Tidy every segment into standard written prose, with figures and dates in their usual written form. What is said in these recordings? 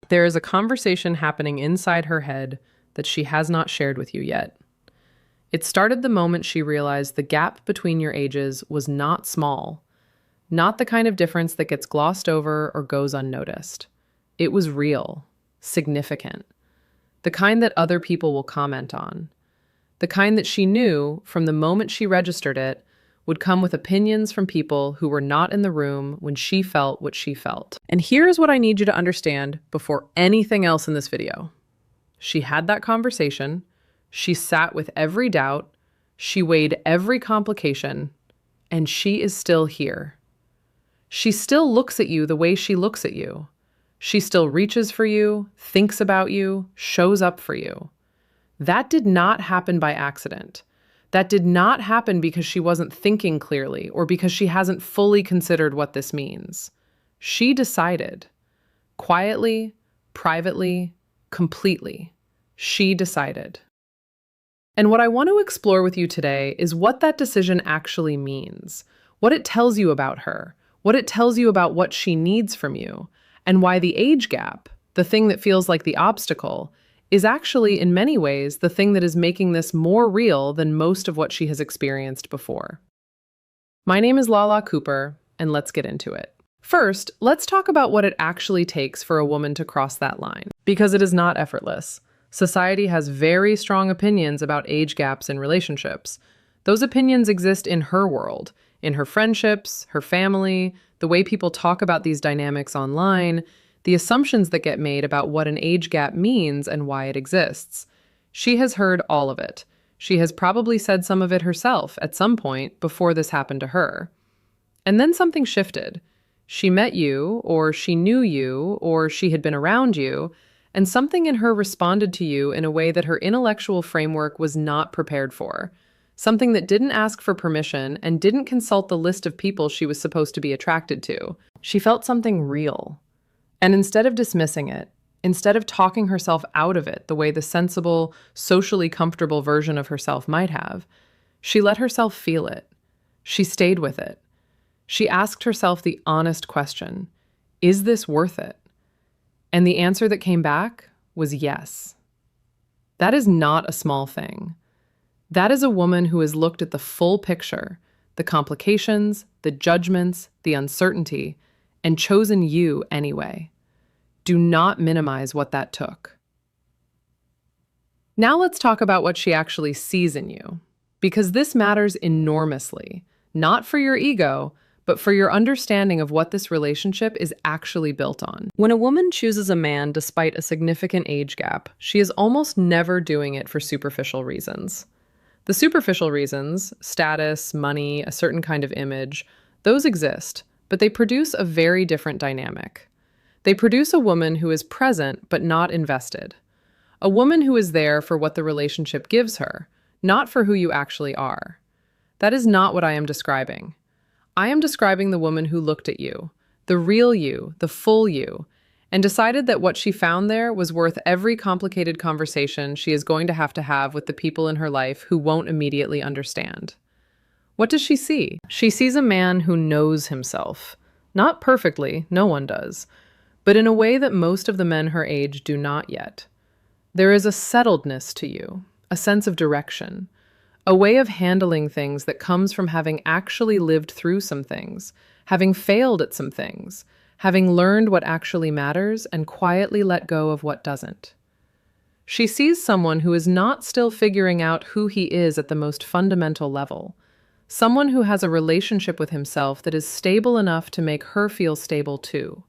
There is a conversation happening inside her head that she has not shared with you yet. It started the moment she realized the gap between your ages was not small, not the kind of difference that gets glossed over or goes unnoticed. It was real, significant, the kind that other people will comment on, the kind that she knew from the moment she registered it would come with opinions from people who were not in the room when she felt what she felt. And here's what I need you to understand before anything else in this video. She had that conversation. She sat with every doubt. She weighed every complication. And she is still here. She still looks at you the way she looks at you. She still reaches for you, thinks about you, shows up for you. That did not happen by accident. That did not happen because she wasn't thinking clearly or because she hasn't fully considered what this means. She decided. Quietly, privately, completely. She decided. And what I want to explore with you today is what that decision actually means, what it tells you about her, what it tells you about what she needs from you, and why the age gap, the thing that feels like the obstacle, is actually, in many ways, the thing that is making this more real than most of what she has experienced before. My name is Lala Cooper, and let's get into it. First, let's talk about what it actually takes for a woman to cross that line, because it is not effortless. Society has very strong opinions about age gaps in relationships. Those opinions exist in her world, in her friendships, her family, the way people talk about these dynamics online, the assumptions that get made about what an age gap means and why it exists. She has heard all of it. She has probably said some of it herself at some point before this happened to her. And then something shifted. She met you, or she knew you, or she had been around you, and something in her responded to you in a way that her intellectual framework was not prepared for. Something that didn't ask for permission and didn't consult the list of people she was supposed to be attracted to. She felt something real. And instead of dismissing it, instead of talking herself out of it the way the sensible, socially comfortable version of herself might have, she let herself feel it. She stayed with it. She asked herself the honest question, is this worth it? And the answer that came back was yes. That is not a small thing. That is a woman who has looked at the full picture, the complications, the judgments, the uncertainty, and chosen you anyway. Do not minimize what that took. Now let's talk about what she actually sees in you, because this matters enormously, not for your ego, but for your understanding of what this relationship is actually built on. When a woman chooses a man despite a significant age gap, she is almost never doing it for superficial reasons. The superficial reasons, status, money, a certain kind of image, those exist, but they produce a very different dynamic. They produce a woman who is present but not invested. A woman who is there for what the relationship gives her, not for who you actually are. That is not what I am describing. I am describing the woman who looked at you, the real you, the full you, and decided that what she found there was worth every complicated conversation she is going to have with the people in her life who won't immediately understand. What does she see? She sees a man who knows himself. Not perfectly, no one does, but in a way that most of the men her age do not yet. There is a settledness to you, a sense of direction, a way of handling things that comes from having actually lived through some things, having failed at some things, having learned what actually matters and quietly let go of what doesn't. She sees someone who is not still figuring out who he is at the most fundamental level, someone who has a relationship with himself that is stable enough to make her feel stable too.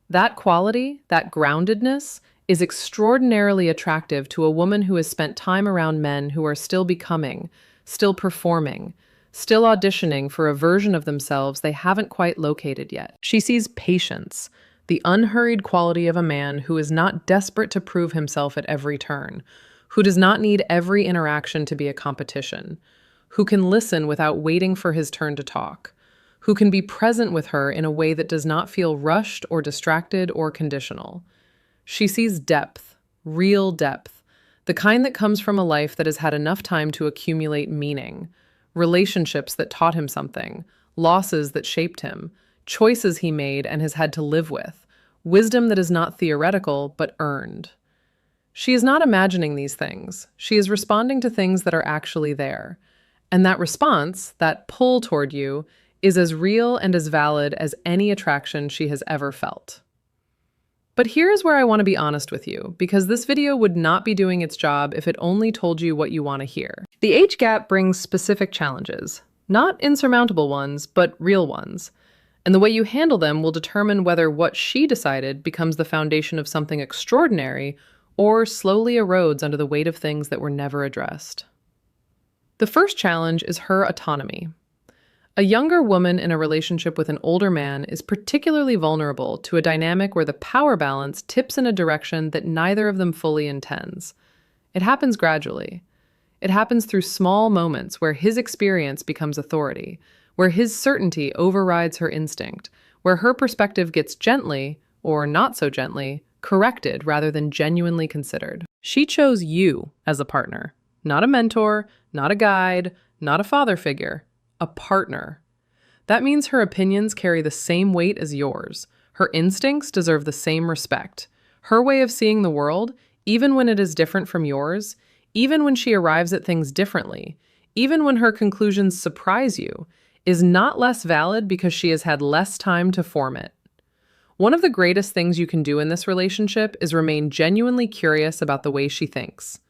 That quality, that groundedness, is extraordinarily attractive to a woman who has spent time around men who are still becoming, still performing, still auditioning for a version of themselves they haven't quite located yet. She sees patience, the unhurried quality of a man who is not desperate to prove himself at every turn, who does not need every interaction to be a competition, who can listen without waiting for his turn to talk, who can be present with her in a way that does not feel rushed or distracted or conditional. She sees depth, real depth, the kind that comes from a life that has had enough time to accumulate meaning, relationships that taught him something, losses that shaped him, choices he made and has had to live with, wisdom that is not theoretical, but earned. She is not imagining these things. She is responding to things that are actually there. And that response, that pull toward you, is as real and as valid as any attraction she has ever felt. But here's where I want to be honest with you, because this video would not be doing its job if it only told you what you want to hear. The age gap brings specific challenges, not insurmountable ones, but real ones. And the way you handle them will determine whether what she decided becomes the foundation of something extraordinary or slowly erodes under the weight of things that were never addressed. The first challenge is her autonomy. A younger woman in a relationship with an older man is particularly vulnerable to a dynamic where the power balance tips in a direction that neither of them fully intends. It happens gradually. It happens through small moments where his experience becomes authority, where his certainty overrides her instinct, where her perspective gets gently, or not so gently, corrected rather than genuinely considered. She chose you as a partner, not a mentor, not a guide, not a father figure. A partner. That means her opinions carry the same weight as yours. Her instincts deserve the same respect. Her way of seeing the world, even when it is different from yours, even when she arrives at things differently, even when her conclusions surprise you, is not less valid because she has had less time to form it. One of the greatest things you can do in this relationship is remain genuinely curious about the way she thinks.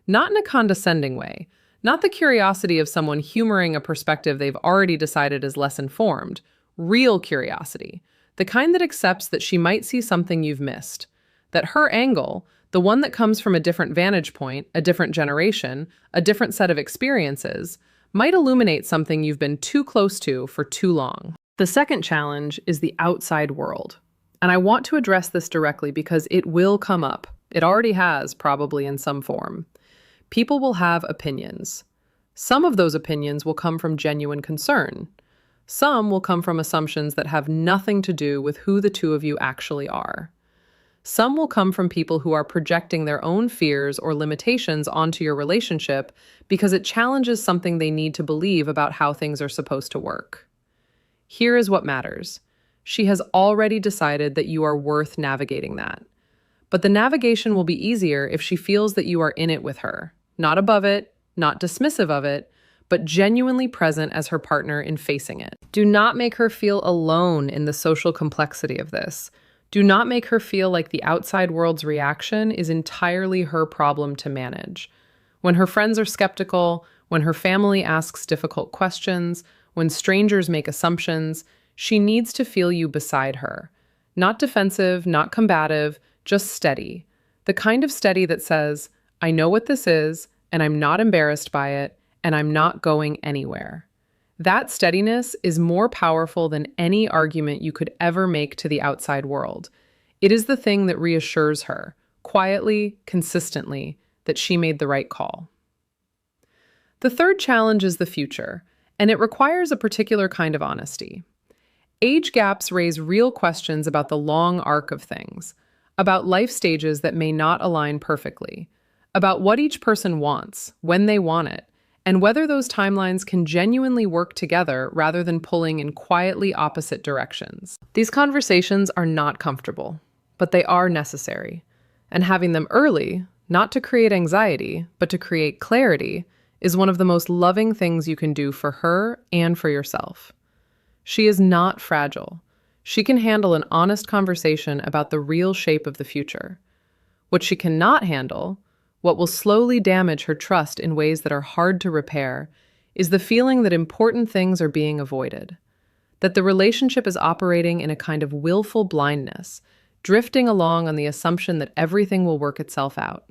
Not in a condescending way, not the curiosity of someone humoring a perspective they've already decided is less informed. Real curiosity. The kind that accepts that she might see something you've missed. That her angle, the one that comes from a different vantage point, a different generation, a different set of experiences, might illuminate something you've been too close to for too long. The second challenge is the outside world. And I want to address this directly because it will come up. It already has, probably in some form. People will have opinions. Some of those opinions will come from genuine concern. Some will come from assumptions that have nothing to do with who the two of you actually are. Some will come from people who are projecting their own fears or limitations onto your relationship because it challenges something they need to believe about how things are supposed to work. Here is what matters. She has already decided that you are worth navigating that. But the navigation will be easier if she feels that you are in it with her. Not above it, not dismissive of it, but genuinely present as her partner in facing it. Do not make her feel alone in the social complexity of this. Do not make her feel like the outside world's reaction is entirely her problem to manage. When her friends are skeptical, when her family asks difficult questions, when strangers make assumptions, she needs to feel you beside her. Not defensive, not combative, just steady. The kind of steady that says, I know what this is, and I'm not embarrassed by it, and I'm not going anywhere. That steadiness is more powerful than any argument you could ever make to the outside world. It is the thing that reassures her, quietly, consistently, that she made the right call. The third challenge is the future, and it requires a particular kind of honesty. Age gaps raise real questions about the long arc of things, about life stages that may not align perfectly, about what each person wants, when they want it, and whether those timelines can genuinely work together rather than pulling in quietly opposite directions. These conversations are not comfortable, but they are necessary. And having them early, not to create anxiety, but to create clarity, is one of the most loving things you can do for her and for yourself. She is not fragile. She can handle an honest conversation about the real shape of the future. What she cannot handle, what will slowly damage her trust in ways that are hard to repair, is the feeling that important things are being avoided, that the relationship is operating in a kind of willful blindness, drifting along on the assumption that everything will work itself out.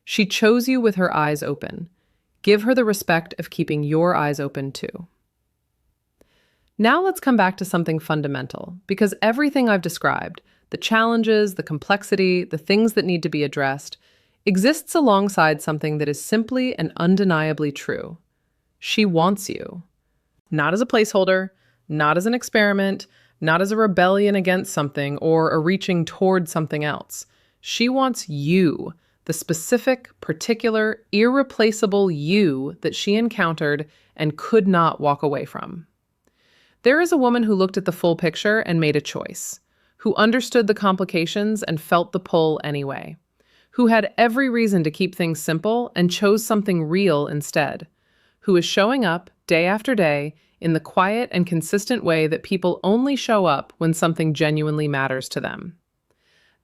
She chose you with her eyes open. Give her the respect of keeping your eyes open too. Now let's come back to something fundamental, because everything I've described, the challenges, the complexity, the things that need to be addressed, exists alongside something that is simply and undeniably true. She wants you. Not as a placeholder, not as an experiment, not as a rebellion against something or a reaching toward something else. She wants you, the specific, particular, irreplaceable you that she encountered and could not walk away from. There is a woman who looked at the full picture and made a choice. who understood the complications and felt the pull anyway, who had every reason to keep things simple and chose something real instead, who is showing up day after day in the quiet and consistent way that people only show up when something genuinely matters to them.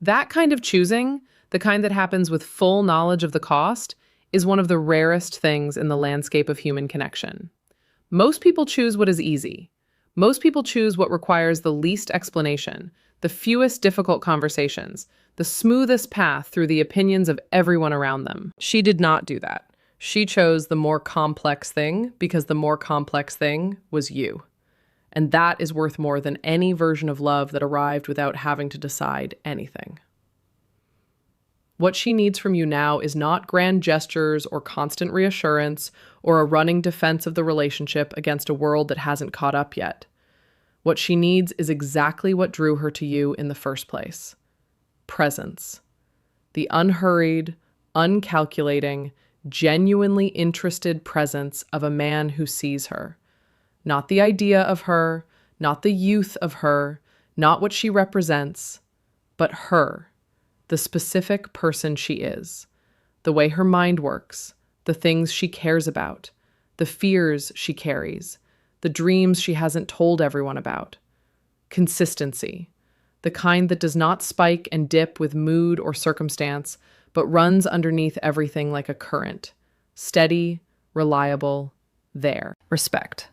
That kind of choosing, the kind that happens with full knowledge of the cost, is one of the rarest things in the landscape of human connection. Most people choose what is easy. Most people choose what requires the least explanation, the fewest difficult conversations, the smoothest path through the opinions of everyone around them. She did not do that. She chose the more complex thing because the more complex thing was you. And that is worth more than any version of love that arrived without having to decide anything. What she needs from you now is not grand gestures or constant reassurance or a running defense of the relationship against a world that hasn't caught up yet. What she needs is exactly what drew her to you in the first place. Presence. The unhurried, uncalculating, genuinely interested presence of a man who sees her. Not the idea of her, not the youth of her, not what she represents, but her, the specific person she is, the way her mind works, the things she cares about, the fears she carries, the dreams she hasn't told everyone about. Consistency, the kind that does not spike and dip with mood or circumstance, but runs underneath everything like a current. Steady, reliable, there. Respect.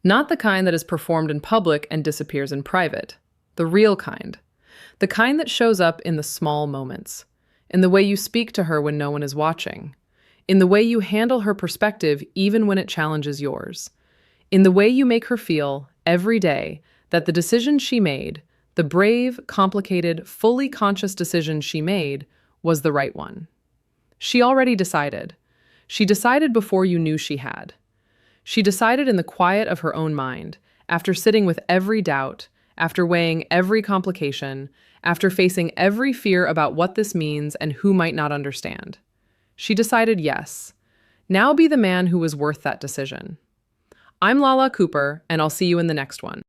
Not the kind that is performed in public and disappears in private. The real kind. The kind that shows up in the small moments. In the way you speak to her when no one is watching. In the way you handle her perspective even when it challenges yours. In the way you make her feel, every day, that the decision she made, the brave, complicated, fully conscious decision she made, was the right one. She already decided. She decided before you knew she had. She decided in the quiet of her own mind, after sitting with every doubt, after weighing every complication, after facing every fear about what this means and who might not understand. She decided yes. Now be the man who was worth that decision. I'm Lala Cooper, and I'll see you in the next one.